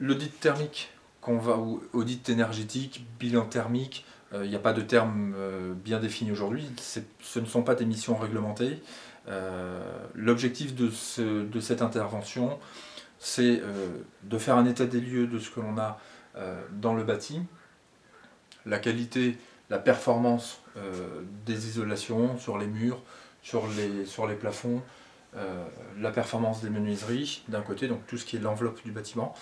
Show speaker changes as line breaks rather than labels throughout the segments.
L'audit thermique, ou audit énergétique, bilan thermique, il n'y a pas de terme bien défini aujourd'hui. Ce ne sont pas des missions réglementées. L'objectif de cette intervention, c'est de faire un état des lieux de ce que l'on a dans le bâti, la qualité, la performance des isolations sur les murs, sur les plafonds, la performance des menuiseries d'un côté, donc tout ce qui est l'enveloppe du bâtiment,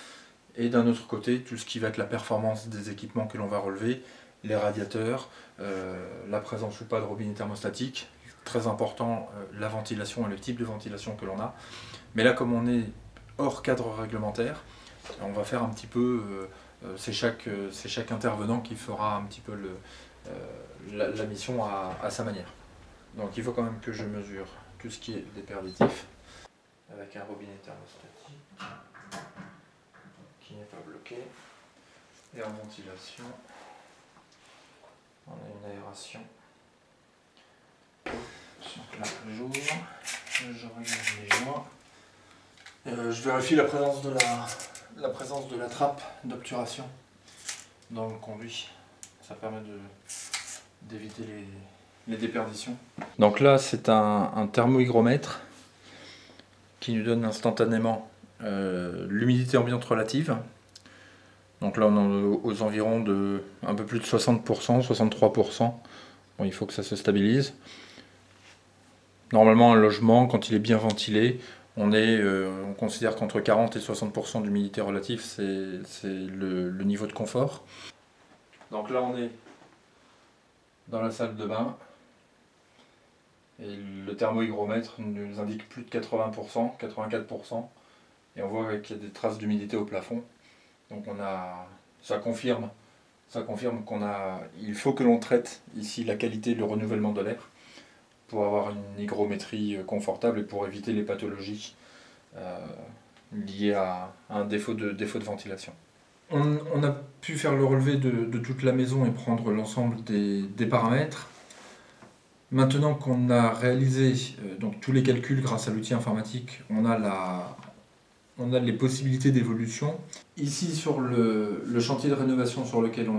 et d'un autre côté tout ce qui va être la performance des équipements que l'on va relever, les radiateurs, la présence ou pas de robinet thermostatique, très important, la ventilation et le type de ventilation que l'on a. Mais là, comme on est hors cadre réglementaire, on va faire un petit peu, c'est chaque intervenant qui fera un petit peu la mission à sa manière. Donc il faut quand même que je mesure tout ce qui est déperditif avec un robinet thermostatique qui n'est pas bloqué. Et en ventilation, on a une aération. Donc là, j'ouvre, je regarde les joints. Je vérifie la présence de la trappe d'obturation dans le conduit. Ça permet d'éviter les déperditions. Donc là, c'est un thermohygromètre qui nous donne instantanément l'humidité ambiante relative. Donc là, on est aux environs de un peu plus de 60%, 63%. Bon, il faut que ça se stabilise. Normalement, un logement, quand il est bien ventilé, on considère qu'entre 40 et 60% d'humidité relative, c'est le niveau de confort. Donc là, on est dans la salle de bain. Et le thermohygromètre nous indique plus de 80%, 84%. Et on voit qu'il y a des traces d'humidité au plafond. Donc ça confirme il faut que l'on traite ici la qualité, le renouvellement de l'air pour avoir une hygrométrie confortable et pour éviter les pathologies liées à un défaut de ventilation. On a pu faire le relevé de toute la maison et prendre l'ensemble des paramètres. Maintenant qu'on a réalisé donc tous les calculs grâce à l'outil informatique, on a les possibilités d'évolution. Ici, sur le chantier de rénovation sur lequel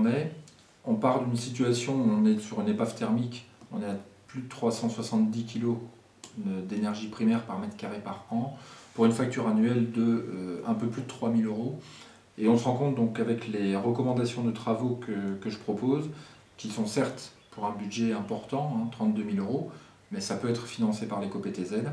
on part d'une situation où on est sur une épave thermique, on est à plus de 370 kg d'énergie primaire par mètre carré par an, pour une facture annuelle de un peu plus de 3 000 €. Et on se rend compte donc avec les recommandations de travaux que je propose, qui sont certes pour un budget important, 32 000 €, mais ça peut être financé par l'éco-PTZ,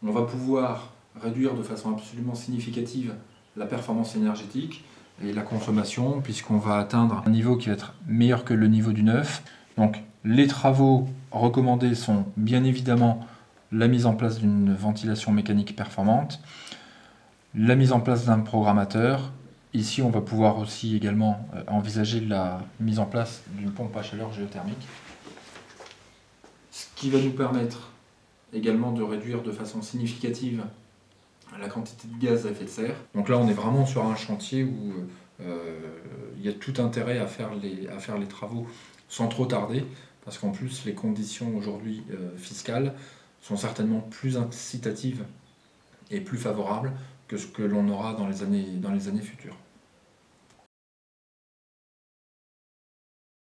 on va pouvoir réduire de façon absolument significative la performance énergétique et la consommation, puisqu'on va atteindre un niveau qui va être meilleur que le niveau du neuf. Donc les travaux recommandés sont bien évidemment la mise en place d'une ventilation mécanique performante, la mise en place d'un programmateur. Ici, on va pouvoir aussi également envisager la mise en place d'une pompe à chaleur géothermique, ce qui va nous permettre également de réduire de façon significative la quantité de gaz à effet de serre. Donc là, on est vraiment sur un chantier où il y a tout intérêt à faire les travaux sans trop tarder, parce qu'en plus, les conditions aujourd'hui fiscales sont certainement plus incitatives et plus favorables que ce que l'on aura dans les années futures.